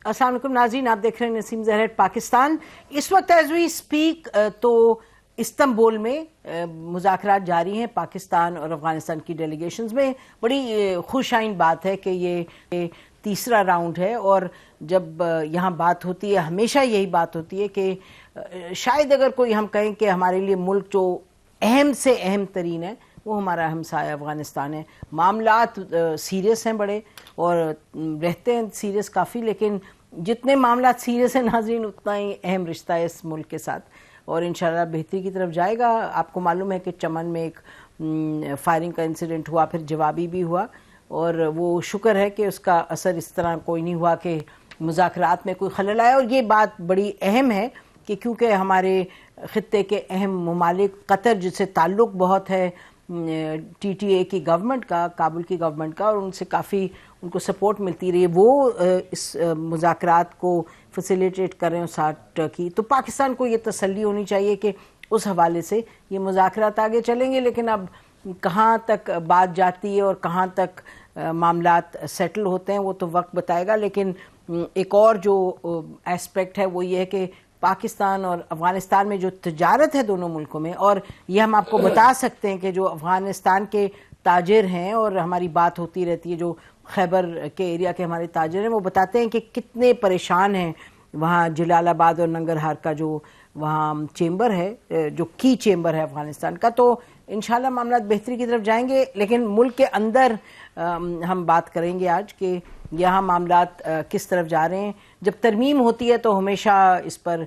السلام علیکم ناظرین، آپ دیکھ رہے ہیں نسیم زہر پاکستان. اس وقت ایز وی اسپیک تو استنبول میں مذاکرات جاری ہیں پاکستان اور افغانستان کی ڈیلیگیشنز میں. بڑی خوش آئین بات ہے کہ یہ تیسرا راؤنڈ ہے، اور جب یہاں بات ہوتی ہے ہمیشہ یہی بات ہوتی ہے کہ شاید اگر کوئی ہم کہیں کہ ہمارے لیے ملک جو اہم سے اہم ترین ہے وہ ہمارا ہمسایہ افغانستان ہے. معاملات سیریس ہیں بڑے، اور رہتے ہیں سیریس کافی، لیکن جتنے معاملات سیریس ہیں ناظرین اتنا ہی اہم رشتہ ہے اس ملک کے ساتھ، اور انشاءاللہ بہتری کی طرف جائے گا. آپ کو معلوم ہے کہ چمن میں ایک فائرنگ کا انسیڈنٹ ہوا، پھر جوابی بھی ہوا، اور وہ شکر ہے کہ اس کا اثر اس طرح کوئی نہیں ہوا کہ مذاکرات میں کوئی خلل آیا. اور یہ بات بڑی اہم ہے کہ کیونکہ ہمارے خطے کے اہم ممالک قطر جس سے تعلق بہت ہے ٹی ٹی اے کی گورنمنٹ کا، کابل کی گورنمنٹ کا، اور ان سے کافی ان کو سپورٹ ملتی رہی ہے، وہ اس مذاکرات کو فیسیلیٹیٹ کر رہے ہیں ساتھ ٹرکی. تو پاکستان کو یہ تسلی ہونی چاہیے کہ اس حوالے سے یہ مذاکرات آگے چلیں گے. لیکن اب کہاں تک بات جاتی ہے اور کہاں تک معاملات سیٹل ہوتے ہیں وہ تو وقت بتائے گا. لیکن ایک اور جو ایسپیکٹ ہے وہ یہ ہے کہ پاکستان اور افغانستان میں جو تجارت ہے دونوں ملکوں میں، اور یہ ہم آپ کو بتا سکتے ہیں کہ جو افغانستان کے تاجر ہیں، اور ہماری بات ہوتی رہتی ہے جو خیبر کے ایریا کے ہمارے تاجر ہیں، وہ بتاتے ہیں کہ کتنے پریشان ہیں وہاں جلال آباد اور ننگرہار کا جو وہاں چیمبر ہے، جو کی چیمبر ہے افغانستان کا. تو انشاءاللہ معاملات بہتری کی طرف جائیں گے. لیکن ملک کے اندر ہم بات کریں گے آج کہ یہاں معاملات کس طرف جا رہے ہیں. جب ترمیم ہوتی ہے تو ہمیشہ اس پر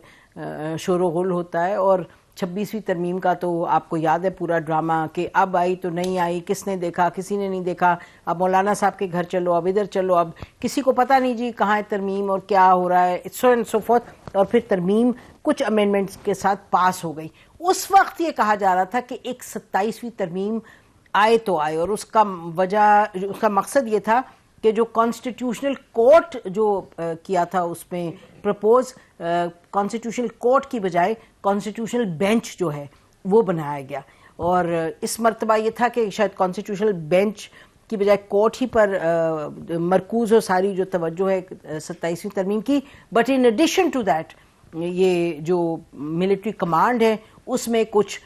شور و غل ہوتا ہے، اور 26ویں ترمیم کا تو آپ کو یاد ہے پورا ڈرامہ کہ اب آئی تو نہیں آئی، کس نے دیکھا، کسی نے نہیں دیکھا، اب مولانا صاحب کے گھر چلو، اب ادھر چلو، اب کسی کو پتہ نہیں جی کہاں ہے ترمیم اور کیا ہو رہا ہے، سو اینڈ سو فورتھ. اور پھر ترمیم کچھ امینڈمنٹس کے ساتھ پاس ہو گئی. اس وقت یہ کہا جا رہا تھا کہ ایک 27ویں ترمیم آئے تو آئے، اور اس کا مقصد یہ تھا کہ جو کانسٹیٹیوشنل کورٹ جو کیا تھا اس میں پرپوز، کانسٹیٹیوشنل کورٹ کی بجائے کانسٹیٹیوشنل بینچ جو ہے وہ بنایا گیا. اور اس مرتبہ یہ تھا کہ شاید کانسٹیٹیوشنل بینچ کی بجائے کورٹ ہی پر مرکوز ہو ساری جو توجہ ہے 27ویں ترمیم کی. But in addition to that یہ جو ملٹری کمانڈ ہے اس میں کچھ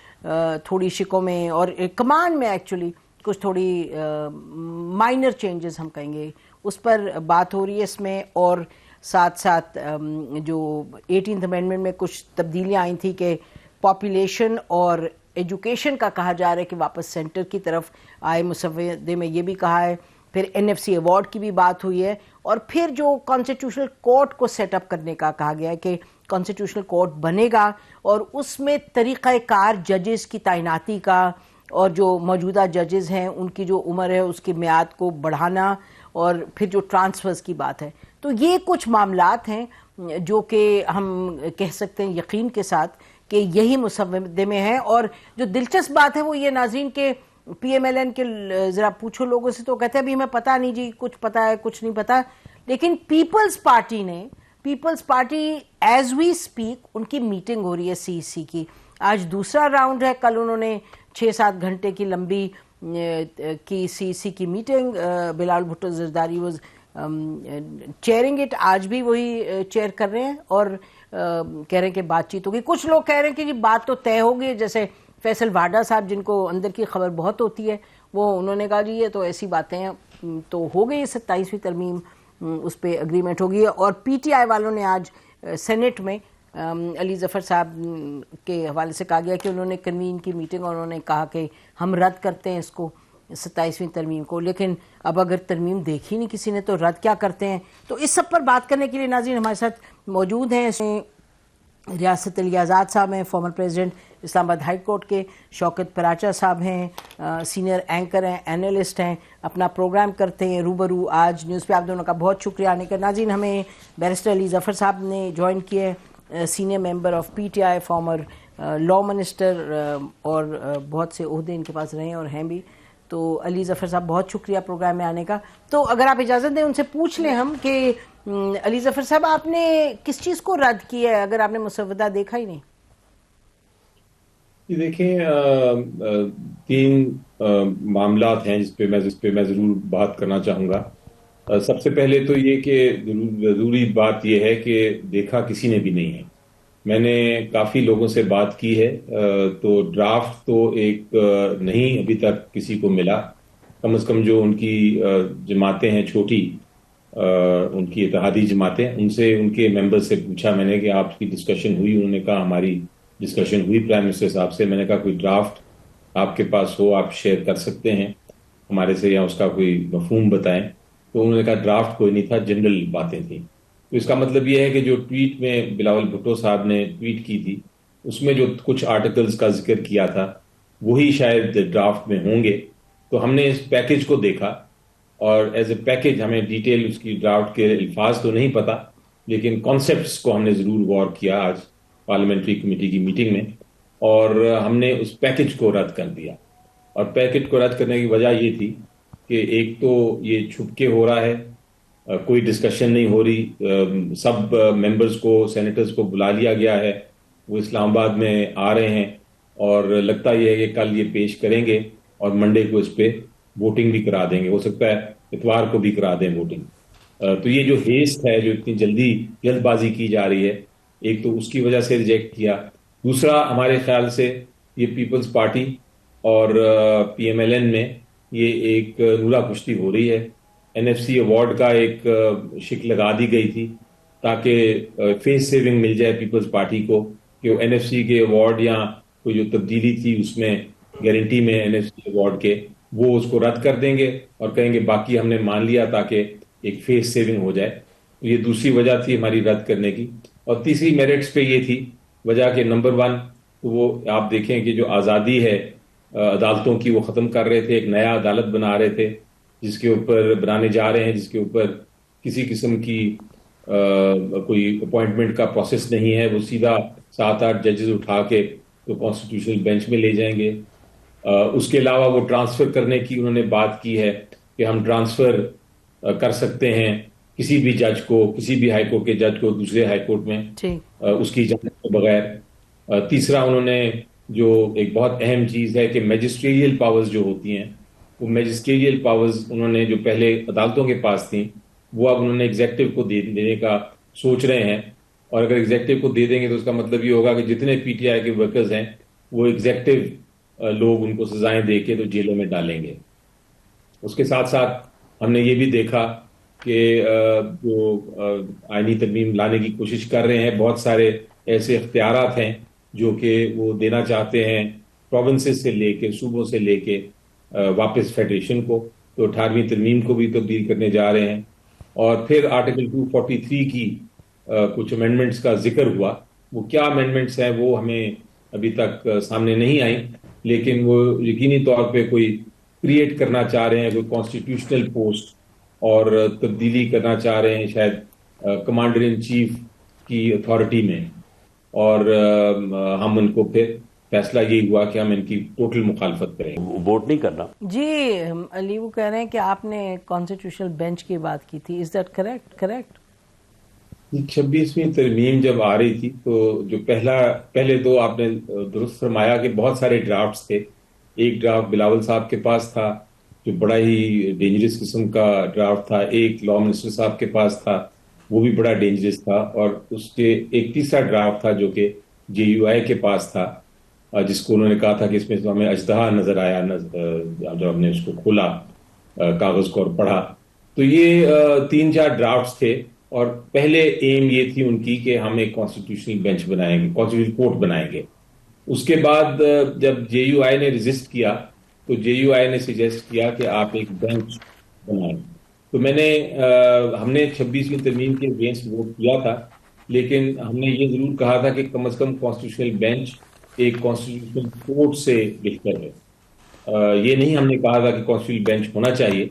تھوڑی شکوں میں، اور کمانڈ میں ایکچولی کچھ تھوڑی مائنر چینجز ہم کہیں گے اس پر بات ہو رہی ہے اس میں. اور ساتھ ساتھ جو 18th امینڈمنٹ میں کچھ تبدیلیاں آئی تھیں کہ پاپولیشن اور ایجوکیشن کا کہا جا رہا ہے کہ واپس سینٹر کی طرف آئے. مسودے میں یہ بھی کہا ہے. پھر NFC ایوارڈ کی بھی بات ہوئی ہے، اور پھر جو کانسٹیٹیوشنل کورٹ کو سیٹ اپ کرنے کا کہا گیا ہے کہ کانسٹیٹیوشنل کورٹ بنے گا، اور اس میں طریقہ کار ججز کی تعیناتی کا، اور جو موجودہ ججز ہیں ان کی جو عمر ہے اس کی میعاد کو بڑھانا، اور پھر جو ٹرانسفرز کی بات ہے. تو یہ کچھ معاملات ہیں جو کہ ہم کہہ سکتے ہیں یقین کے ساتھ کہ یہی مسودے میں ہے. اور جو دلچسپ بات ہے وہ یہ ناظرین کہ PMLN کے ذرا پوچھو لوگوں سے تو کہتے ہیں ابھی ہمیں پتہ نہیں جی، کچھ پتہ ہے کچھ نہیں پتہ. لیکن Peoples Party as we speak ان کی میٹنگ ہو رہی ہے CEC کی. آج دوسرا راؤنڈ ہے. کل انہوں نے 6-7 گھنٹے کی لمبی کی CEC کی meeting, Bilal Bhutto Zardari was cheering it. آج بھی وہی چیئر کر رہے ہیں، اور کہہ رہے ہیں کہ بات چیت ہوگی. کچھ لوگ کہہ رہے ہیں کہ جی بات تو طے ہوگی، جیسے فیصل واڈا صاحب جن کو اندر کی خبر بہت ہوتی ہے، وہ انہوں نے کہا جی یہ تو ایسی باتیں ہیں. تو ہو گئی 27ویں ترمیم، اس پہ اگریمنٹ ہوگی. اور PTI والوں نے آج سینٹ میں علی ظفر صاحب کے حوالے سے کہا گیا کہ انہوں نے کنوین کی میٹنگ، اور انہوں نے کہا کہ ہم رد کرتے ہیں اس کو 27ویں ترمیم کو. لیکن اب اگر ترمیم دیکھی نہیں کسی نے تو رد کیا کرتے ہیں. تو اس سب پر بات کرنے کے لیے ناظرین ہمارے ساتھ موجود ہیں ریاست علی آزاد صاحب ہیں، فارمر پریزیڈنٹ اسلام آباد ہائی کورٹ کے، شوکت پراچا صاحب ہیں، سینئر اینکر ہیں، اینالسٹ ہیں، اپنا پروگرام کرتے ہیں روبرو آج نیوز پہ. آپ دونوں کا بہت شکریہ آنے کا. ناظرین ہمیں بیرسٹر علی ظفر صاحب نے جوائن کیے، senior member of PTI، former law minister, اور بہت سے عہدے ان کے پاس رہے ہیں اور ہیں بھی. تو علی ظفر صاحب بہت شکریہ پروگرام میں آنے کا. تو اگر آپ اجازت دیں ان سے پوچھ لیں ہم کہ علی ظفر صاحب آپ نے کس چیز کو رد کیا ہے اگر آپ نے مسودہ دیکھا ہی نہیں؟ دیکھیں 3 معاملات ہیں جس پہ میں ضرور بات کرنا چاہوں گا. سب سے پہلے تو یہ کہ ضروری بات یہ ہے کہ دیکھا کسی نے بھی نہیں ہے. میں نے کافی لوگوں سے بات کی ہے. تو ڈرافٹ تو ایک نہیں ابھی تک کسی کو ملا. کم از کم جو ان کی جماعتیں ہیں چھوٹی، ان کی اتحادی جماعتیں، ان سے ان کے ممبر سے پوچھا میں نے کہ آپ کی ڈسکشن ہوئی؟ انہوں نے کہا ہماری ڈسکشن ہوئی پرائم منسٹر صاحب سے. میں نے کہا کوئی ڈرافٹ آپ کے پاس ہو آپ شیئر کر سکتے ہیں ہمارے سے، یا اس کا کوئی مفہوم بتائیں. تو انہوں نے کہا ڈرافٹ کوئی نہیں تھا، جنرل باتیں تھیں. تو اس کا مطلب یہ ہے کہ جو ٹویٹ میں بلاول بھٹو صاحب نے ٹویٹ کی تھی اس میں جو کچھ آرٹیکلز کا ذکر کیا تھا وہی شاید ڈرافٹ میں ہوں گے. تو ہم نے اس پیکج کو دیکھا اور ایز اے پیکج ہمیں ڈیٹیل اس کی ڈرافٹ کے الفاظ تو نہیں پتا، لیکن کانسیپٹس کو ہم نے ضرور غور کیا آج پارلیمنٹری کمیٹی کی میٹنگ میں، اور ہم نے اس پیکج کو رد کر دیا. اور پیکج کو رد کرنے کی وجہ یہ تھی کہ ایک تو یہ چھپ کے ہو رہا ہے، کوئی ڈسکشن نہیں ہو رہی. سب ممبرز کو، سینیٹرز کو بلا لیا گیا ہے، وہ اسلام آباد میں آ رہے ہیں، اور لگتا یہ ہے کہ کل یہ پیش کریں گے اور منڈے کو اس پہ ووٹنگ بھی کرا دیں گے. ہو سکتا ہے اتوار کو بھی کرا دیں ووٹنگ. تو یہ جو ہیسٹ ہے، جو اتنی جلد بازی کی جا رہی ہے، ایک تو اس کی وجہ سے ریجیکٹ کیا. دوسرا ہمارے خیال سے یہ پیپلز پارٹی اور پی ایم ایل این میں یہ ایک نورا کشتی ہو رہی ہے. این ایف سی ایوارڈ کا ایک شک لگا دی گئی تھی تاکہ فیس سیونگ مل جائے پیپلز پارٹی کو کہ وہ این ایف سی کے ایوارڈ یا کوئی جو تبدیلی تھی اس میں گارنٹی میں این ایف سی ایوارڈ کے، وہ اس کو رد کر دیں گے اور کہیں گے باقی ہم نے مان لیا تاکہ ایک فیس سیونگ ہو جائے. تو یہ دوسری وجہ تھی ہماری رد کرنے کی. اور تیسری میرٹس پہ یہ تھی وجہ کہ نمبر ون تو وہ آپ دیکھیں کہ جو آزادی ہے عدالتوں کی وہ ختم کر رہے تھے، ایک نیا عدالت بنا رہے تھے جس کے اوپر بنانے جا رہے ہیں، جس کے اوپر کسی قسم کی کوئی اپوائنٹمنٹ کا پروسیس نہیں ہے. وہ سیدھا 7-8 ججز اٹھا کے تو کانسٹیٹیوشنل بینچ میں لے جائیں گے. اس کے علاوہ وہ ٹرانسفر کرنے کی انہوں نے بات کی ہے کہ ہم ٹرانسفر کر سکتے ہیں کسی بھی جج کو، کسی بھی ہائی کورٹ کے جج کو دوسرے ہائی کورٹ میں اس کی اجازت کے بغیر. تیسرا انہوں نے جو ایک بہت اہم چیز ہے کہ میجسٹریل پاورز جو ہوتی ہیں، وہ میجسٹریل پاورز انہوں نے جو پہلے عدالتوں کے پاس تھیں وہ اب انہوں نے ایگزیکٹو کو دینے کا سوچ رہے ہیں. اور اگر ایگزیکٹو کو دے دیں گے تو اس کا مطلب یہ ہوگا کہ جتنے پی ٹی آئی کے ورکرز ہیں وہ ایگزیکٹو لوگ ان کو سزائیں دے کے تو جیلوں میں ڈالیں گے. اس کے ساتھ ساتھ ہم نے یہ بھی دیکھا کہ جو آئینی ترمیم لانے کی کوشش کر رہے ہیں، بہت سارے ایسے اختیارات ہیں جو کہ وہ دینا چاہتے ہیں پروونسز سے لے کے، صوبوں سے لے کے واپس فیڈریشن کو. تو 18ویں ترمیم کو بھی تبدیل کرنے جا رہے ہیں. اور پھر آرٹیکل 243 کی کچھ امینڈمنٹس کا ذکر ہوا. وہ کیا امینڈمنٹس ہیں وہ ہمیں ابھی تک سامنے نہیں آئیں، لیکن وہ یقینی طور پہ کوئی کریٹ کرنا چاہ رہے ہیں، کوئی کانسٹیٹیوشنل پوسٹ، اور تبدیلی کرنا چاہ رہے ہیں شاید کمانڈر ان چیف کی اتھارٹی میں. اور ہم ان کو پھر فیصلہ یہی ہوا کہ ہم ان کی ٹوٹل مخالفت کریں گے، ووٹ نہیں کرنا. جی علی، وہ کہہ رہے ہیں کہ آپ نے کانسٹیٹیوشنل بینچ کی بات کی تھی، از دیٹ کریکٹ؟ 26ویں ترمیم جب آ رہی تھی تو جو پہلے تو آپ نے درست فرمایا کہ بہت سارے ڈرافٹس تھے. ایک ڈرافٹ بلاول صاحب کے پاس تھا جو بڑا ہی ڈینجرس قسم کا ڈرافٹ تھا. ایک لا منسٹر صاحب کے پاس تھا، وہ بھی بڑا ڈینجرس تھا. اور اس کے ایک تیسرا ڈرافٹ تھا جو کہ جے یو آئی کے پاس تھا، جس کو انہوں نے کہا تھا کہ اس میں ہمیں اژدہا نظر آیا جب ہم نے اس کو کھولا کاغذ کو اور پڑھا. تو یہ 3-4 ڈرافٹس تھے. اور پہلے ایم یہ تھی ان کی کہ ہم ایک کانسٹیٹیوشنل بینچ بنائیں گے، کانسٹیٹیوشنل کورٹ بنائیں گے. اس کے بعد جب جے یو آئی نے ریزسٹ کیا تو جے یو آئی نے سجیسٹ کیا کہ آپ ایک بینچ بنائیں. تو ہم نے 26ویں ترمیم کے اگینسٹ ووٹ کیا تھا، لیکن ہم نے یہ ضرور کہا تھا کہ کم از کم کانسٹیٹیوشنل بینچ ایک کانسٹیٹیوشنل کورٹ سے بہتر ہے. یہ نہیں ہم نے کہا تھا کہ کانسٹیٹیوشنل بینچ ہونا چاہیے.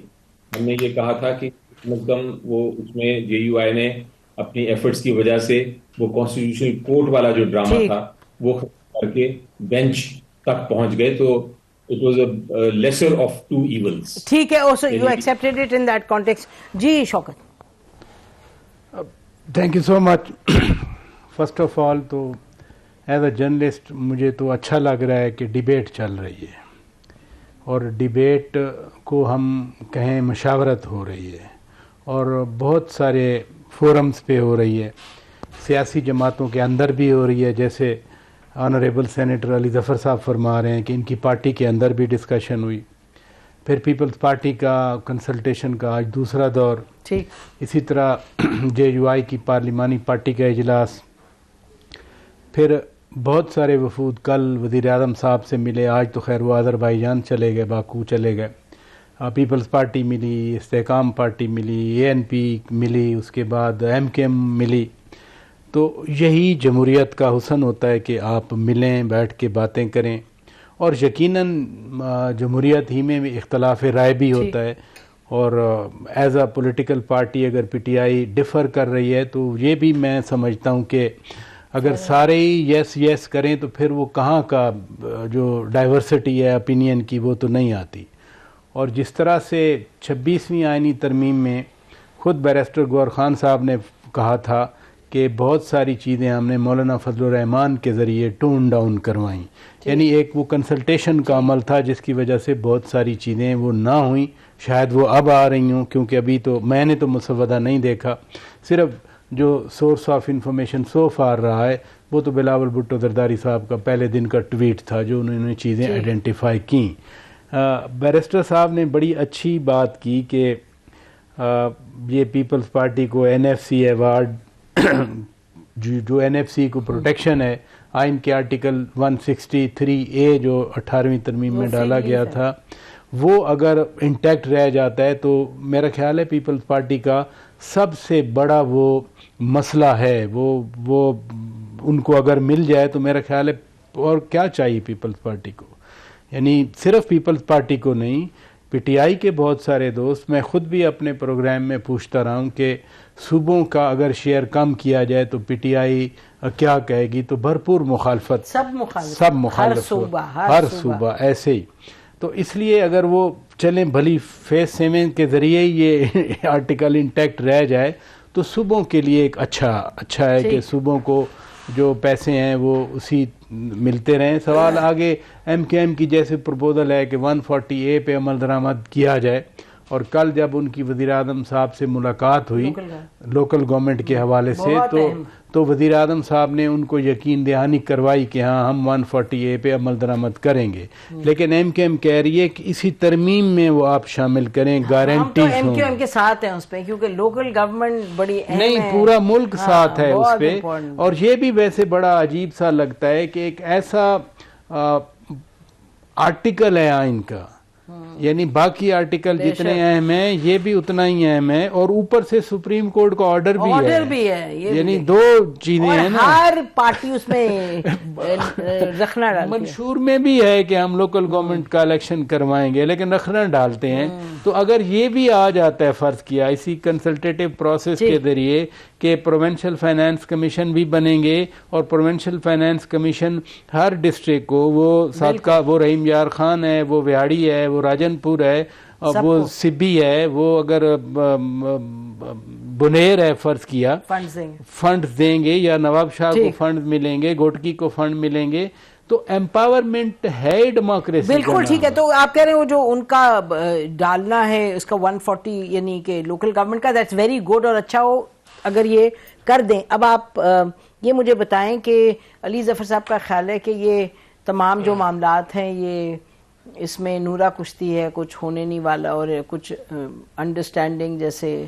ہم نے یہ کہا تھا کہ کم از کم وہ اس میں جے یو آئی نے اپنی ایفرٹس کی وجہ سے وہ کانسٹیٹیوشنل کورٹ والا جو ڈرامہ تھا وہ ختم کر کے بینچ تک پہنچ گئے. تو it was a lesser of two evils. ٹھیک ہے، also you accepted it in that context. جی Shaukat. Thank you so much. First of all تو ایز اے جرنلسٹ مجھے تو اچھا لگ رہا ہے کہ ڈیبیٹ چل رہی ہے، اور ڈیبیٹ کو ہم کہیں مشاورت ہو رہی ہے، اور بہت سارے فورمز پہ ہو رہی ہے، سیاسی جماعتوں کے اندر بھی ہو رہی ہے، جیسے آنریبل سینیٹر علی ظفر صاحب فرما رہے ہیں کہ ان کی پارٹی کے اندر بھی ڈسکشن ہوئی، پھر پیپلز پارٹی کا کنسلٹیشن کا آج دوسرا دور، ٹھیک، اسی طرح جے یو آئی کی پارلیمانی پارٹی کا اجلاس، پھر بہت سارے وفود کل وزیر اعظم صاحب سے ملے، آج تو خیر وہ آذربائیجان چلے گئے، باکو چلے گئے، پیپلز پارٹی ملی، استحکام پارٹی ملی، اے این پی ملی، اس کے بعد ایم کے ایم ملی. تو یہی جمہوریت کا حسن ہوتا ہے کہ آپ ملیں، بیٹھ کے باتیں کریں، اور یقیناً جمہوریت ہی میں اختلاف رائے بھی ہوتا ہے، اور ایز اے پولیٹیکل پارٹی اگر پی ٹی آئی ڈفر کر رہی ہے تو یہ بھی میں سمجھتا ہوں کہ اگر سارے ہی یس یس کریں تو پھر وہ کہاں کا جو ڈائیورسٹی ہے اپینین کی وہ تو نہیں آتی. اور جس طرح سے 26ویں آئینی ترمیم میں خود بیرسٹر گوہر خان صاحب نے کہا تھا کہ بہت ساری چیزیں ہم نے مولانا فضل الرحمان کے ذریعے ٹون ڈاؤن کروائیں، یعنی ایک وہ کنسلٹیشن کا عمل تھا جس کی وجہ سے بہت ساری چیزیں وہ نہ ہوئیں، شاید وہ اب آ رہی ہوں، کیونکہ ابھی تو میں نے تو مسودہ نہیں دیکھا، صرف جو source of information so for رہا ہے وہ تو بلاول بھٹو زرداری صاحب کا پہلے دن کا ٹویٹ تھا جو انہوں نے چیزیں آئیڈینٹیفائی کیں. بیرسٹر صاحب نے بڑی اچھی بات کی کہ یہ پیپلز پارٹی کو این ایف سی ایوارڈ جو این ایف سی کو پروٹیکشن ہے آئین کے آرٹیکل 163A جو 18ویں ترمیم میں ڈالا گیا تھا، وہ اگر انٹیکٹ رہ جاتا ہے تو میرا خیال ہے پیپلز پارٹی کا سب سے بڑا وہ مسئلہ ہے، وہ ان کو اگر مل جائے تو میرا خیال ہے اور کیا چاہیے پیپلز پارٹی کو. یعنی صرف پیپلز پارٹی کو نہیں، پی ٹی آئی کے بہت سارے دوست، میں خود بھی اپنے پروگرام میں پوچھتا رہا ہوں کہ صوبوں کا اگر شیئر کم کیا جائے تو پی ٹی آئی کیا کہے گی، تو بھرپور مخالفت، سب مخالف، ہر صوبہ ایسے ہی. تو اس لیے اگر وہ چلیں بھلی فیس سیون کے ذریعے یہ آرٹیکل انٹیکٹ رہ جائے تو صوبوں کے لیے ایک اچھا ہے کہ صوبوں کو جو پیسے ہیں وہ اسی ملتے رہیں. سوال آگے ایم کے ایم کی جیسے پروپوزل ہے کہ 140A پہ عمل درآمد کیا جائے، اور کل جب ان کی وزیر اعظم صاحب سے ملاقات ہوئی لوکل گورنمنٹ کے حوالے سے تو وزیر اعظم صاحب نے ان کو یقین دہانی کروائی کہ ہاں ہم 140A پہ عمل درآمد کریں گے، لیکن ایم کے ایم کہہ رہی ہے کہ اسی ترمیم میں وہ آپ شامل کریں، گارنٹیز ہوں. ایم کیو ایم کے ساتھ ہیں اس پہ، کیونکہ لوکل گورنمنٹ بڑی اہم ہے، نہیں پورا ملک ساتھ ہے اس پہ. اور یہ بھی ویسے بڑا عجیب سا لگتا ہے کہ ایک ایسا آرٹیکل ہے آئین کا، یعنی باقی آرٹیکل جتنے اہم ہیں یہ بھی اتنا ہی اہم ہے، اور اوپر سے سپریم کورٹ کا آرڈر بھی ہے، یعنی دو چیزیں ہیں نا. ہر پارٹی اس میں رکھنا ڈالتی ہے، منشور میں بھی ہے کہ ہم لوکل گورنمنٹ کا الیکشن کروائیں گے، لیکن رکھنا ڈالتے ہیں. تو اگر یہ بھی آ جاتا ہے، فرض کیا اسی کنسلٹیٹیو پروسیس کے ذریعے کہ پروونشل فائنانس کمیشن بھی بنیں گے، اور پروونشل فائنانس کمیشن ہر ڈسٹرکٹ کو، وہ صادقہ، وہ رحیم یار خان ہے، وہ ویاڑی ہے، وہ راجن پور ہے، وہ سبی ہے، وہ اگر بنیر ہے فرض کیا، فنڈز دیں گے، یا نواب شاہ کو فنڈ ملیں گے، گوٹکی کو فنڈ ملیں گے، تو ایمپاورمنٹ ہے ڈیموکریسی. بالکل ٹھیک ہے. تو آپ کہہ رہے ہو جو ان کا ڈالنا ہے اس کا 140 یعنی کہ لوکل گورنمنٹ کا، دیٹس ویری گڈ، اور اچھا ہو اگر یہ کر دیں. اب آپ یہ مجھے بتائیں کہ علی ظفر صاحب کا خیال ہے کہ یہ تمام جو معاملات ہیں یہ اس میں نورا کشتی ہے، کچھ ہونے نہیں والا، اور کچھ انڈرسٹینڈنگ جیسے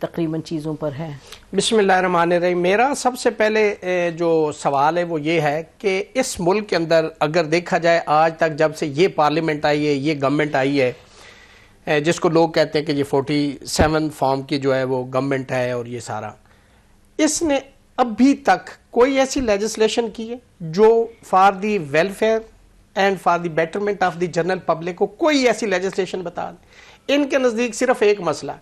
تقریباً چیزوں پر ہے. بسم اللہ الرحمن الرحیم. میرا سب سے پہلے جو سوال ہے وہ یہ ہے کہ اس ملک کے اندر اگر دیکھا جائے آج تک جب سے یہ پارلیمنٹ آئی ہے، یہ گورنمنٹ آئی ہے، جس کو لوگ کہتے ہیں کہ یہ 47 فارم کی جو ہے وہ گورنمنٹ ہے، اور یہ سارا، اس نے ابھی تک کوئی ایسی لیجسلیشن کی ہے جو for the welfare and for the betterment of the general public کو کوئی ایسی لیجسلیشن بتا دیں. ان کے نزدیک صرف ایک مسئلہ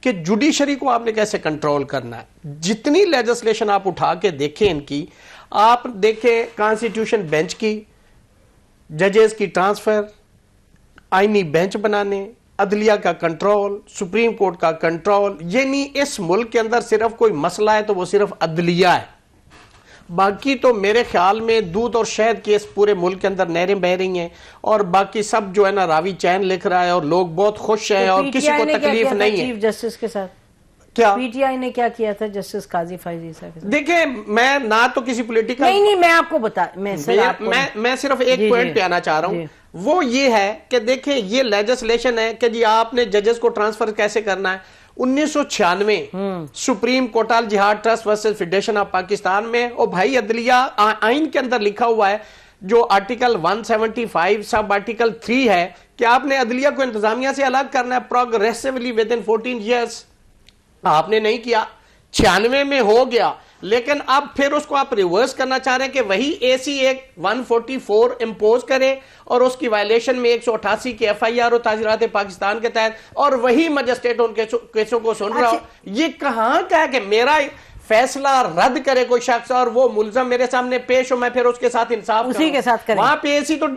کہ جوڈیشری کو آپ نے کیسے کنٹرول کرنا ہے. جتنی لیجسلیشن آپ اٹھا کے دیکھیں ان کی، آپ دیکھیں کانسٹیٹیوشن بینچ کی، ججز کی ٹرانسفر، آئینی بینچ بنانے، عدلیہ کا کنٹرول، سپریم کورٹ کا کنٹرول، یعنی اس ملک کے اندر صرف کوئی مسئلہ ہے تو وہ صرف عدلیہ ہے. باقی تو میرے خیال میں دودھ اور شہد کی اس پورے ملک کے اندر نہریں بہ رہی ہیں، اور باقی سب جو ہے نا راوی چین لکھ رہا ہے، اور لوگ بہت خوش ہیں اور کسی کو تکلیف نہیں ہے. چیف جسٹس کے ساتھ کیا پی ٹی آئی نے کیا کیا تھا جسٹس قاضی فائز عیسیٰ کے ساتھ؟ دیکھیں میں نہ تو کسی پولیٹیکل نہیں میں آپ کو بتا میں صرف ایک پوائنٹ پہ آنا چاہ رہا ہوں، وہ یہ ہے کہ دیکھیں یہ لیجسلیشن ہے کہ جی آپ نے ججز کو ٹرانسفر کیسے کرنا ہے۔ 1996 supreme Court Al Jehad trust versus Federation of Pakistan میں، اور بھائی عدلیہ آئین کے اندر لکھا ہوا ہے جو آرٹیکل 175 سب آرٹیکل 3 ہے کہ آپ نے عدلیہ کو انتظامیہ سے الگ کرنا ہے پروگریسیولی ود ان 14 ایئرس۔ آپ نے نہیں کیا، 96 میں ہو گیا، لیکن اب پھر اس کو آپ ریورس کرنا چاہ رہے ہیں کہ وہی اے سی ایکٹ 144 امپوز کرے اور اس کی وائلیشن میں 188 کی ایف آئی آر ہو تعزیرات پاکستان کے تحت، اور وہی مجسٹریٹ ان کیسوں کو سن رہا ہو۔ یہ کہاں کا ہے کہ میرا فیصلہ رد کرے کوئی شخص اور وہ ملزم میرے سامنے پیش ہو، میں پھر اس کے ساتھ انصاف اسی کے ساتھ کریں؟ وہاں پہ ایسی تو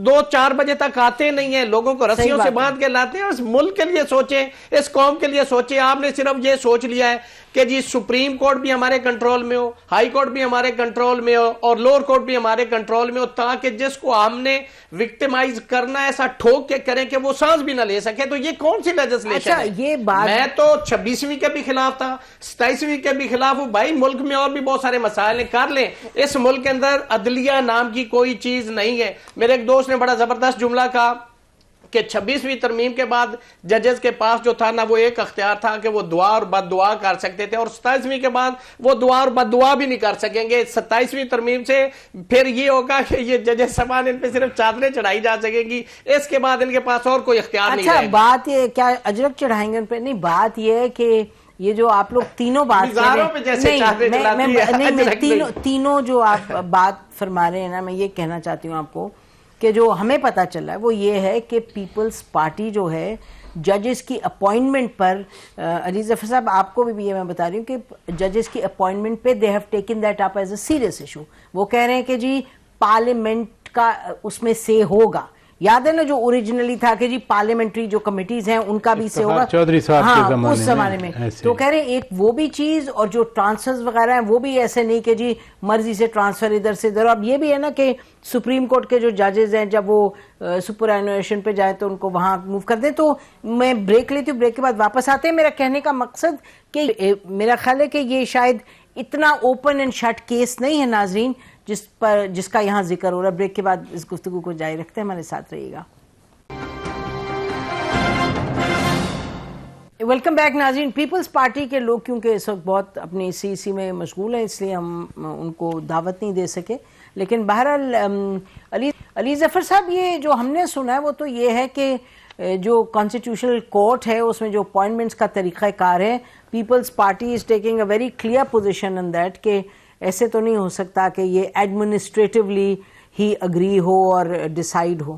2-4 بجے تک آتے نہیں ہیں، لوگوں کو رسیوں سے باندھ کے لاتے ہیں۔ اس ملک کے لیے سوچیں، اس قوم کے لیے سوچیں۔ آپ نے صرف یہ سوچ لیا ہے کہ جی سپریم کورٹ بھی ہمارے کنٹرول میں ہو، ہائی کورٹ بھی ہمارے کنٹرول میں ہو، اور لوور کورٹ بھی ہمارے کنٹرول میں ہو، تاکہ جس کو ہم نے وکٹمائز کرنا ہے ایسا ٹھوک کے کریں کہ وہ سانس بھی نہ لے سکے۔ تو یہ کون سی لیجسلیشن ہے؟ یہ بات میں تو 26ویں کے بھی خلاف تھا، 27ویں کے بھی خلاف ہوں۔ بھائی ملک میں اور بھی بہت سارے مسائل ہیں، کر لیں۔ اس ملک کے اندر عدلیہ نام کی کوئی چیز نہیں ہے۔ میرے ایک دوست نے بڑا زبردست جملہ کہا کہ 26ویں ترمیم کے بعد ججز کے پاس جو تھا نا وہ ایک اختیار تھا کہ وہ دعا اور بد دعا کر سکتے تھے، اور 27ویں کے بعد وہ دعا اور بد دعا بھی نہیں کر سکیں گے۔ 27ویں ترمیم سے پھر یہ ہوگا کہ یہ ججز سامان ان پہ صرف چادریں چڑھائی جا سکیں گی، اس کے بعد ان کے پاس اور کوئی اختیار نہیں ہے۔ بات یہ کیا اجرک چڑھائیں گے ان پہ؟ نہیں، بات یہ ہے کہ یہ جو آپ لوگ تینوں بات تینوں جو آپ بات فرما رہے ہیں نا، میں یہ کہنا چاہتی ہوں آپ کو کہ جو ہمیں پتا چلا ہے وہ یہ ہے کہ پیپلز پارٹی جو ہے ججز کی اپوائنٹمنٹ پر، علی ظفر صاحب آپ کو بھی یہ میں بتا رہی ہوں کہ ججز کی اپوائنٹمنٹ پہ they have taken that up as a serious issue. وہ کہہ رہے ہیں کہ جی پارلیمنٹ کا اس میں سے ہوگا۔ یاد ہے نا جو اوریجنلی تھا کہ جی پارلیمنٹری جو کمیٹیز ہیں ان کا بھی سے ہوگا چودھری صاحب کے اس زمانے میں، تو کہہ رہے ہیں ایک وہ بھی چیز، اور جو ٹرانسفرز وغیرہ ہیں وہ بھی ایسے نہیں کہ جی مرضی سے ٹرانسفر ادھر سے ادھر۔ اب یہ بھی ہے نا کہ سپریم کورٹ کے جو ججز ہیں جب وہ سپر اینویشن پہ جائیں تو ان کو وہاں موو کر دیں۔ تو میں بریک لیتی ہوں، بریک کے بعد واپس آتے ہیں۔ میرا کہنے کا مقصد کہ میرا خیال ہے کہ یہ شاید اتنا اوپن اینڈ شٹ کیس نہیں ہے ناظرین جس کا یہاں ذکر ہو رہا ہے۔ بریک کے بعد اس گفتگو کو جاری رکھتے ہیں، ہمارے ساتھ رہیے گا۔ ویلکم بیک ناظرین۔ پیپلز پارٹی کے لوگ کیونکہ اس وقت بہت اپنی سی میں مشغول ہیں، اس لیے ہم ان کو دعوت نہیں دے سکے، لیکن بہرحال علی ظفر صاحب یہ جو ہم نے سنا ہے وہ تو یہ ہے کہ جو کانسٹیٹیوشنل کورٹ ہے اس میں جو اپوائنٹمنٹس کا طریقہ کار ہے، Peoples Party is taking a very clear position in that کہ ایسے تو نہیں ہو سکتا کہ یہ ایڈمنسٹریٹولی ہی اگری ہو اور ڈیسائیڈ ہو۔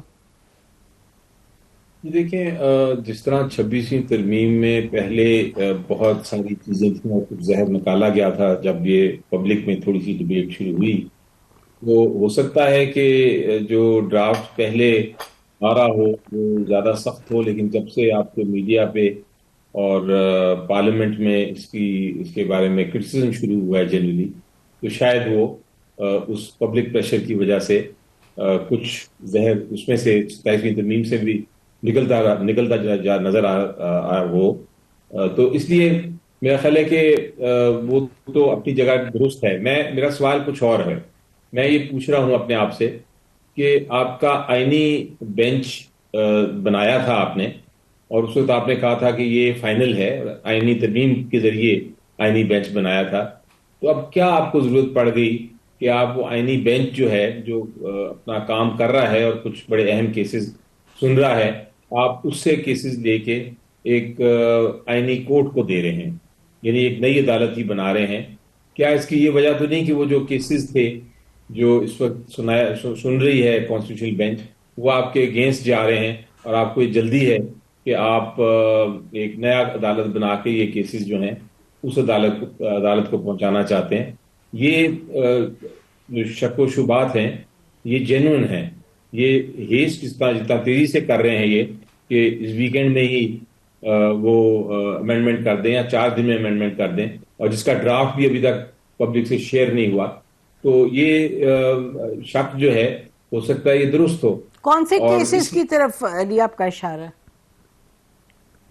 دیکھیں جس طرح 26ویں ترمیم میں پہلے بہت ساری چیزیں تھیں اور کچھ زہر نکالا گیا تھا جب یہ پبلک میں تھوڑی سی ڈبیٹ شروع ہوئی، تو ہو سکتا ہے کہ جو ڈرافٹ پہلے آ رہا ہو وہ زیادہ سخت ہو، لیکن جب سے آپ کو میڈیا پہ اور پارلیمنٹ میں اس کے بارے میں کرٹیسزم شروع ہوا ہے جنرلی، تو شاید وہ اس پبلک پریشر کی وجہ سے کچھ زہر اس میں سے 27ویں ترمیم سے بھی نکلتا نظر آ وہ، تو اس لیے میرا خیال ہے کہ وہ تو اپنی جگہ درست ہے۔ میرا سوال کچھ اور ہے، میں یہ پوچھ رہا ہوں اپنے آپ سے کہ آپ کا آئینی بینچ بنایا تھا آپ نے، اور اس وقت آپ نے کہا تھا کہ یہ فائنل ہے، آئینی ترمیم کے ذریعے آئینی بینچ بنایا تھا، تو اب کیا آپ کو ضرورت پڑ گئی کہ آپ وہ آئینی بینچ جو ہے جو اپنا کام کر رہا ہے اور کچھ بڑے اہم کیسز سن رہا ہے، آپ اس سے کیسز لے کے ایک آئینی کورٹ کو دے رہے ہیں، یعنی ایک نئی عدالت ہی بنا رہے ہیں؟ کیا اس کی یہ وجہ تو نہیں کہ وہ جو کیسز تھے جو اس وقت سن رہی ہے کانسٹیٹیوشنل بینچ وہ آپ کے اگینسٹ جا رہے ہیں، اور آپ کو یہ جلدی ہے کہ آپ ایک نیا عدالت بنا کے یہ کیسز جو ہیں اس عدالت کو پہنچانا چاہتے ہیں؟ یہ جو شک و شبہات ہیں یہ جینوئن ہیں، یہ ہیسٹ جتنا تیزی سے کر رہے ہیں یہ کہ اس ویکینڈ میں ہی وہ امینڈمنٹ کر دیں یا 4 دن میں امینڈمنٹ کر دیں، اور جس کا ڈرافٹ بھی ابھی تک پبلک سے شیئر نہیں ہوا، تو یہ شک جو ہے ہو سکتا ہے یہ درست ہو۔ کون سے کیسز کی طرف علی آپ کا اشارہ ہے؟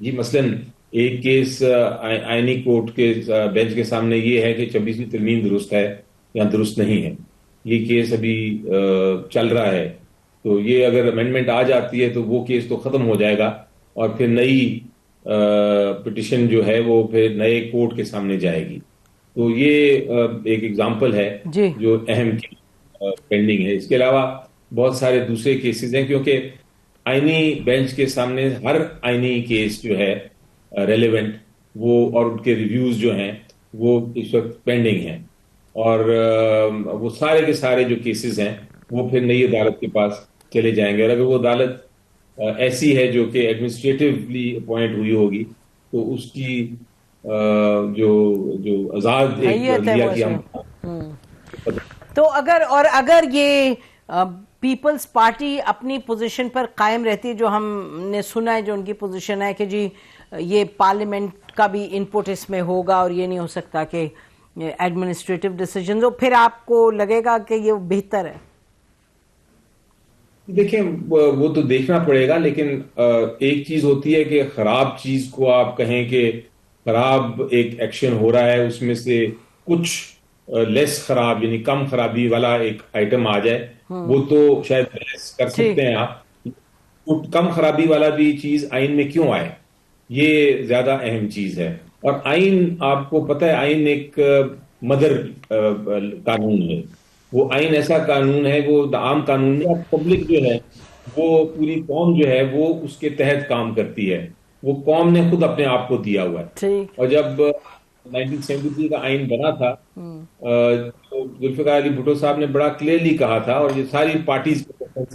جی مثلاً ایک کیس آئینی کورٹ کے بینچ کے سامنے یہ ہے کہ 26ویں ترمیم درست ہے یا درست نہیں ہے. یہ کیس ابھی چل رہا ہے. تو یہ اگر امینڈمنٹ آ جاتی ہے تو وہ کیس تو ختم ہو جائے گا اور پھر نئی پٹیشن جو ہے وہ پھر نئے کورٹ کے سامنے جائے گی. تو یہ ایک ایگزامپل ہے جو اہم پینڈنگ ہے. اس کے علاوہ بہت سارے دوسرے کیسز ہیں کیونکہ آئینی بینچ کے سامنے ہر آئینی کیس جو ہے ریلیونٹ وہ اور ان کے ریویوز جو ہیں وہ اس وقت پینڈنگ ہیں اور وہ سارے کے سارے جو کیسز ہیں وہ پھر نئی عدالت کے پاس چلے جائیں گے. اور اگر وہ عدالت ایسی ہے جو کہ ایڈمنسٹریٹولی اپوائنٹ ہوئی ہوگی تو اس کی جو آزاد تو اگر یہ پیپلز پارٹی اپنی پوزیشن پر قائم رہتی ہے، جو ہم نے سنا ہے جو ان کی پوزیشن ہے کہ جی یہ پارلیمنٹ کا بھی انپٹ اس میں ہوگا اور یہ نہیں ہو سکتا کہ ایڈمنسٹریٹو ڈیسیجنز ہو، پھر آپ کو لگے گا کہ یہ بہتر ہے؟ دیکھیں وہ تو دیکھنا پڑے گا، لیکن ایک چیز ہوتی ہے کہ خراب چیز کو آپ کہیں کہ خراب ایک ایکشن ہو رہا ہے، اس میں سے کچھ لیس خراب یعنی کم خرابی والا ایک آئٹم آ جائے، وہ تو شاید لیس کر سکتے ہیں آپ. کم خرابی والا بھی چیز آئین میں کیوں آئے، یہ زیادہ اہم چیز ہے. اور آئین آپ کو پتہ ہے آئین ایک مدر قانون ہے. وہ آئین ایسا قانون ہے، وہ عام قانون نہیں. پبلک جو ہے وہ پوری قوم جو ہے وہ اس کے تحت کام کرتی ہے. وہ قوم نے خود اپنے آپ کو دیا ہوا ہے. اور جب 1973 کا آئین بنا تھا تو ذوالفقار علی بھٹو صاحب نے بڑا کلیئرلی کہا تھا، اور یہ ساری پارٹیز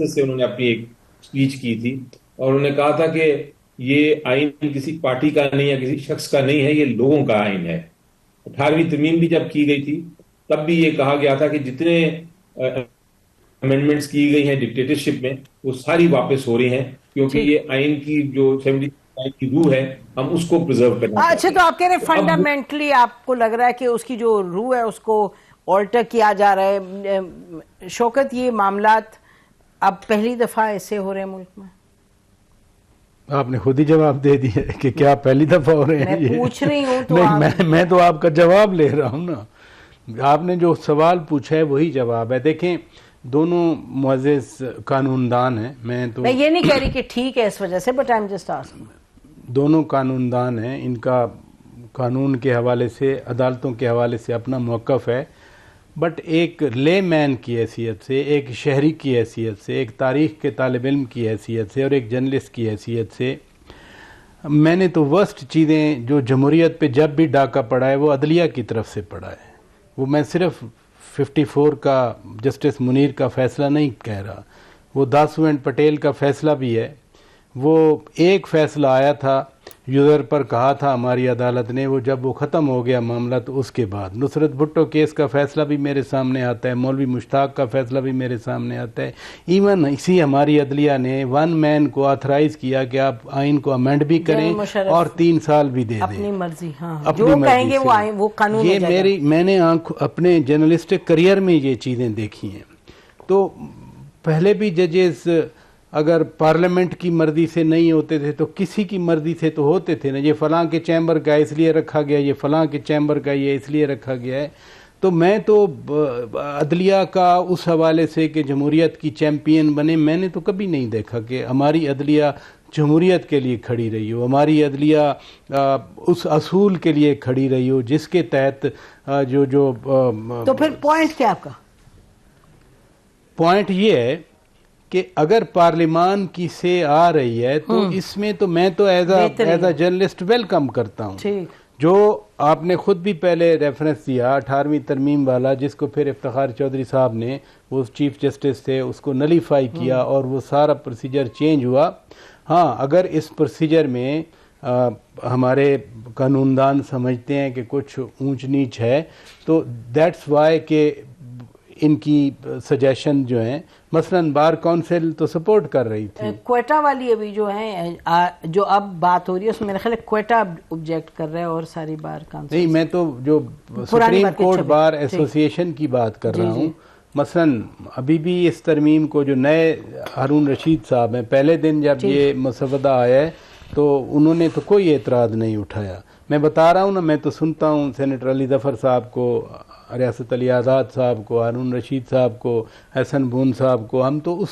سے انہوں نے اپنی ایک اسپیچ کی تھی اور انہوں نے کہا تھا کہ یہ آئین کسی پارٹی کا نہیں ہے، کسی شخص کا نہیں ہے، یہ لوگوں کا آئین ہے. 18ویں ترمیم بھی جب کی گئی تھی تب بھی یہ کہا گیا تھا کہ جتنے امینڈمنٹس کی گئی ہیں ڈکٹیٹرشپ میں وہ ساری واپس ہو رہی ہیں، کیونکہ یہ آئین کی جو 70 کی روح ہے ہم اس کو پرزرو کرنا چاہتے ہیں. اچھا، تو آپ کہہ رہے ہیں فنڈامنٹلی آپ کو لگ رہا ہے کہ اس کی جو روح ہے اس کو آلٹر کیا جا رہا ہے. شوکت، یہ معاملات اب پہلی دفعہ ایسے ہو رہے ہیں ملک میں؟ آپ نے خود ہی جواب دے دیا کہ کیا پہلی دفعہ ہو رہے ہیں. میں پوچھ رہی ہوں تو میں تو آپ کا جواب لے رہا ہوں نا. آپ نے جو سوال پوچھا ہے وہی جواب ہے. دیکھیں دونوں معزز قانون دان ہیں. میں یہ نہیں کہہ رہی کہ ٹھیک ہے اس وجہ سے، but I am just asking. دونوں قانون دان ہیں، ان کا قانون کے حوالے سے عدالتوں کے حوالے سے اپنا موقف ہے. بٹ ایک لے مین کی حیثیت سے، ایک شہری کی حیثیت سے، ایک تاریخ کے طالب علم کی حیثیت سے اور ایک جرنلسٹ کی حیثیت سے میں نے تو ورسٹ چیزیں جو جمہوریت پہ جب بھی ڈاکہ پڑا ہے وہ عدلیہ کی طرف سے پڑا ہے. وہ میں صرف 54 کا جسٹس منیر کا فیصلہ نہیں کہہ رہا، وہ داسو اینڈ پٹیل کا فیصلہ بھی ہے. وہ ایک فیصلہ آیا تھا یوزر پر، کہا تھا ہماری عدالت نے، وہ جب وہ ختم ہو گیا معاملہ تو اس کے بعد نصرت بھٹو کیس کا فیصلہ بھی میرے سامنے آتا ہے، مولوی مشتاق کا فیصلہ بھی میرے سامنے آتا ہے. ایون اسی ہماری عدلیہ نے ون مین کو آتھرائز کیا کہ آپ آئین کو امینڈ بھی کریں اور 3 سال بھی دے دیں اپنی مرضی. ہاں، جو کہیں گے وہ قانون ہو جائے گا. میں نے اپنے جرنلسٹک کریئر میں یہ چیزیں دیکھی ہیں. تو پہلے بھی ججز اگر پارلیمنٹ کی مرضی سے نہیں ہوتے تھے تو کسی کی مرضی سے تو ہوتے تھے نا. یہ فلاں کے چیمبر کا اس لیے رکھا گیا، یہ فلاں کے چیمبر کا یہ اس لیے رکھا گیا ہے. تو میں تو عدلیہ کا اس حوالے سے کہ جمہوریت کی چیمپئن بنے، میں نے تو کبھی نہیں دیکھا کہ ہماری عدلیہ جمہوریت کے لیے کھڑی رہی ہو، ہماری عدلیہ اس اصول کے لیے کھڑی رہی ہو جس کے تحت جو تو پھر پوائنٹ کیا آپ کا؟ پوائنٹ یہ ہے کہ اگر پارلیمان کی سے آ رہی ہے تو اس میں تو میں تو ایز اے جرنلسٹ ویلکم کرتا ہوں. جو آپ نے خود بھی پہلے ریفرنس دیا 18ویں ترمیم والا، جس کو پھر افتخار چودھری صاحب نے، وہ چیف جسٹس تھے، اس کو نلیفائی کیا اور وہ سارا پروسیجر چینج ہوا. ہاں، اگر اس پروسیجر میں ہمارے قانون دان سمجھتے ہیں کہ کچھ اونچ نیچ ہے تو دیٹس وائی کہ ان کی سجیشن جو ہیں، مثلا بار کونسل تو سپورٹ کر رہی تھی. کوئٹہ والی ابھی جو ہیں جو اب بات ہو رہی ہے اس میں میرے خیال ہے کوئٹہ آبجیکٹ کر رہا ہے اور ساری بار کونسل نہیں. میں تو جو سپریم کورٹ بار ایسوسیشن کی بات کر رہا ہوں. مثلا ابھی بھی اس ترمیم کو جو نئے ہارون رشید صاحب ہیں، پہلے دن جب یہ مسودہ آیا ہے تو انہوں نے تو کوئی اعتراض نہیں اٹھایا. میں بتا رہا ہوں نا, میں تو سنتا ہوں سینیٹر علی ظفر صاحب کو, ریاست علی آزاد صاحب کو, ہارون رشید صاحب کو, حسن بون صاحب کو, ہم تو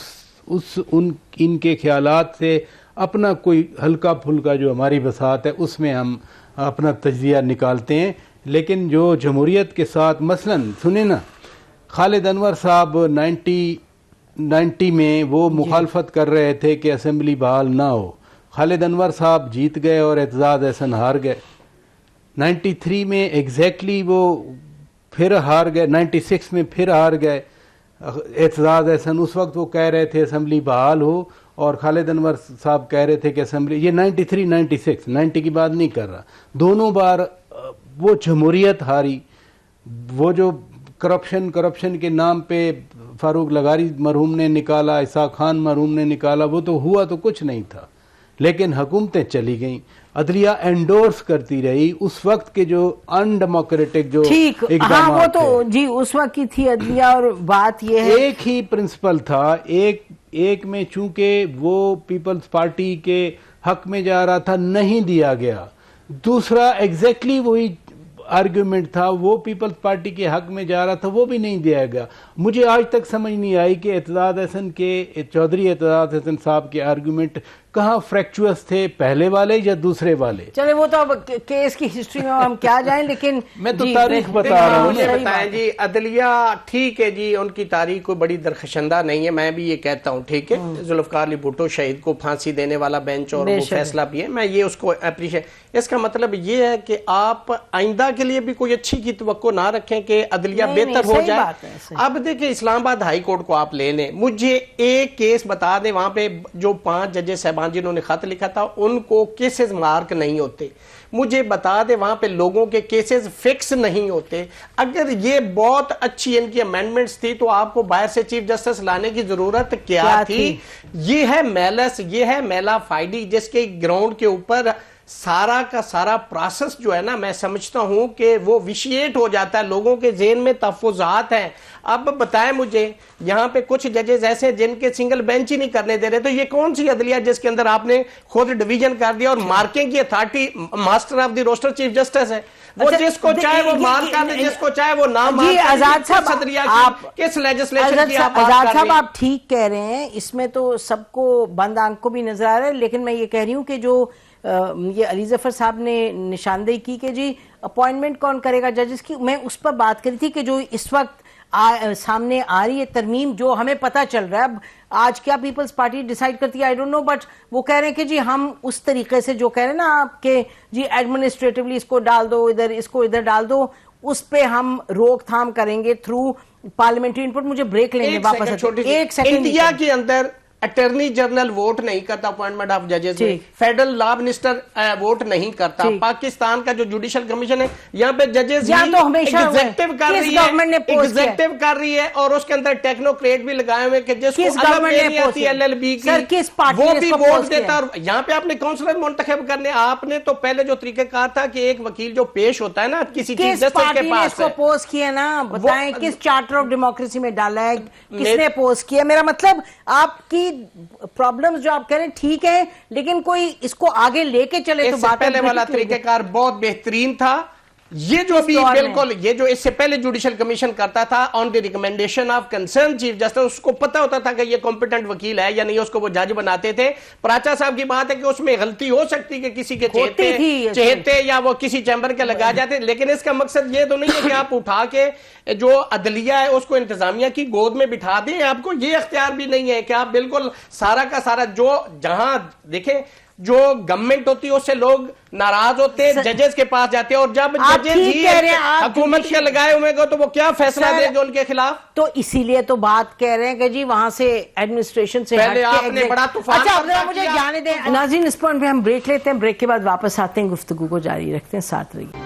ان کے خیالات سے اپنا کوئی ہلکا پھلکا جو ہماری بساط ہے اس میں ہم اپنا تجزیہ نکالتے ہیں. لیکن جو جمہوریت کے ساتھ مثلاً سنیں نا, خالد انور صاحب 90 میں وہ مخالفت کر رہے تھے کہ اسمبلی بحال نہ ہو. خالد انور صاحب جیت گئے اور اعتزاز احسن ہار گئے. 93 میں ایگزیکٹلی وہ پھر ہار گئے, 96 میں پھر ہار گئے. اعتزاز احسن اس وقت وہ کہہ رہے تھے اسمبلی بحال ہو, اور خالد انور صاحب کہہ رہے تھے کہ اسمبلی, یہ 93 96 90 کی بات نہیں کر رہا, دونوں بار وہ جمہوریت ہاری. وہ جو کرپشن کے نام پہ فاروق لغاری مرحوم نے نکالا, اسحاق خان مرحوم نے نکالا, وہ تو ہوا تو کچھ نہیں تھا, لیکن حکومتیں چلی گئیں, عدلیہ انڈورس کرتی رہی اس وقت کے جو ان ڈیموکریٹک جو اقدامات. ہاں وہ تو جی اس وقت کی تھی عدلیہ, اور بات یہ ہے ایک ہی پرنسپل تھا. ایک میں چونکہ وہ پیپلز پارٹی کے حق میں جا رہا تھا, نہیں دیا گیا. دوسرا ایگزیکٹلی وہی آرگیومنٹ تھا, وہ پیپلز پارٹی کے حق میں جا رہا تھا, وہ بھی نہیں دیا گیا. مجھے آج تک سمجھ نہیں آئی کہ اعتزاز احسن کے, چودھری اعتزاز احسن صاحب کے آرگیومنٹ کہاں فریکچوس تھے, پہلے والے یا دوسرے والے. چلے وہ تو اب کیس کی ہسٹری میں ہم کیا جائیں, لیکن میں تو تاریخ بتا رہا ہوں. بتائیں جی, عدلیہ ٹھیک ہے جی, ان کی تاریخ کوئی بڑی درخشندہ نہیں ہے, میں بھی یہ کہتا ہوں ٹھیک ہے. ذوالفقار علی بھٹو شہید کو پھانسی دینے والا بینچ اور وہ فیصلہ بھی ہے, میں یہ اس کو اپریشیٹ. اس کا مطلب یہ ہے کہ آپ آئندہ کے لیے بھی کوئی اچھی کی توقع نہ رکھیں کہ عدلیہ بہتر ہو جائے. اب دیکھیں اسلام آباد ہائی کورٹ کو آپ لے لیں, مجھے ایک کیس بتا دیں وہاں پہ جو 5 ججز صاحبان جنہوں نے خط لکھا تھا ان کو کیسز مارک نہیں ہوتے. مجھے بتا دے وہاں پہ لوگوں کے کیسز فکس نہیں ہوتے. اگر یہ بہت اچھی ان کی امینڈمنٹس تھی تو آپ کو باہر سے چیف جسٹس لانے کی ضرورت کیا تھی؟ یہ ہے میلس, یہ ہے میلا فائڈی, جس کے گراؤنڈ کے اوپر سارا کا سارا پروسیس جو ہے نا, میں سمجھتا ہوں کہ وہ ویشیٹ ہو جاتا ہے, لوگوں کے ذہن میں تحفظات ہیں. اب بتائیں مجھے, یہاں پہ کچھ ججز ایسے جن کے سنگل بینچ ہی نہیں کرنے دے رہے, تو یہ کون سی عدلیہ جس کے اندر آپ نے خود ڈویژن کر دیا اور مارکنگ کی authority master of the roster chief justice ہے, وہ جس کو چاہے وہ مارک کر دے, جس کو چاہے وہ نہ مارک. جی آزاد صاحب, کس لیجسلیشن کی آپ آزاد صاحب آپ ٹھیک کہہ رہے ہیں, اس میں تو سب کو بند آنکھ کو بھی نظر آ رہا ہے, لیکن میں یہ کہہ رہی ہوں کہ جو یہ علی ظفر صاحب نے نشاندہی کی کہ جی اپوائنٹمنٹ کون کرے گا ججز کی, میں اس پر بات کری تھی کہ جو اس وقت سامنے آ رہی ہے ترمیم, جو ہمیں پتہ چل رہا ہے, اب آج کیا پیپلز پارٹی ڈیسائیڈ کرتی ہے آئی ڈونٹ نو, بٹ وہ کہہ رہے ہیں کہ جی ہم اس طریقے سے جو کہہ رہے ہیں نا آپ کہ جی ایڈمنسٹریٹولی اس کو ڈال دو ادھر, اس کو ادھر ڈال دو, اس پہ ہم روک تھام کریں گے تھرو پارلیمنٹری انپٹ. مجھے بریک لینے واپس, ایک سیکنڈ. انڈیا کے اندر اٹرنی جنرل ووٹ نہیں کرتا اپوائنٹمنٹ آف ججز میں, فیڈرل لا منسٹر ووٹ نہیں کرتا. پاکستان کا جو جوڈیشل کمیشن ہے یہاں پہ ججز ایگزیکٹو کر رہی ہے, اور اس کے اندر ٹیکنوکریٹ بھی لگائے ہوئے کہ جس کو LLB کی وہ بھی ووٹ دیتا. یہاں پہ آپ نے کونسلر منتخب کرنے, آپ نے تو پہلے جو طریقہ کہا تھا کہ ایک وکیل جو پیش ہوتا ہے نا کسی چیف جسٹس کے پاس, کس کو پوز کیا نا, بتائیں کس چارٹر آف ڈیموکریسی میں ڈالا ہے, کس نے پوز کیا. میرا مطلب آپ کی پرابلمز جو آپ کہہ رہے ہیں ٹھیک ہے, لیکن کوئی اس کو آگے لے کے چلے تو بات. پہلے والا طریقہ کار بہت بہترین تھا. یہ جو بھی بالکل, یہ جو اس سے پہلے جوڈیشل کمیشن کرتا تھا on the recommendation of concern chief justice, اس کو پتا ہوتا تھا کہ یہ کمپیٹنٹ وکیل ہے یا نہیں, اس کو وہ جج بناتے تھے. پراچا صاحب کی بات ہے کہ اس میں غلطی ہو سکتی کہ کسی کے چہتے یا وہ کسی چیمبر کے لگا جاتے, لیکن اس کا مقصد یہ تو نہیں ہے کہ آپ اٹھا کے جو عدلیہ ہے اس کو انتظامیہ کی گود میں بٹھا دیں. آپ کو یہ اختیار بھی نہیں ہے کہ آپ بالکل سارا کا سارا, جو جہاں دیکھیں جو گورنمنٹ ہوتی ہے اس سے لوگ ناراض ہوتے ہیں, ججز کے پاس جاتے ہیں, اور جب ججز ہی حکومت کے لگائے ہوئے گا تو وہ کیا فیصلہ دیں گے ان کے خلاف. تو اسی لیے تو بات کہہ رہے ہیں کہ جی وہاں سے ایڈمنسٹریشن سے پہلے آپ نے بڑا طوفان. اچھا مجھے جانے دیں ناظرین, اس پوائنٹ پہ ہم بریک لیتے ہیں, بریک کے بعد واپس آتے ہیں, گفتگو کو جاری رکھتے ہیں, ساتھ رہیے.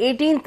18th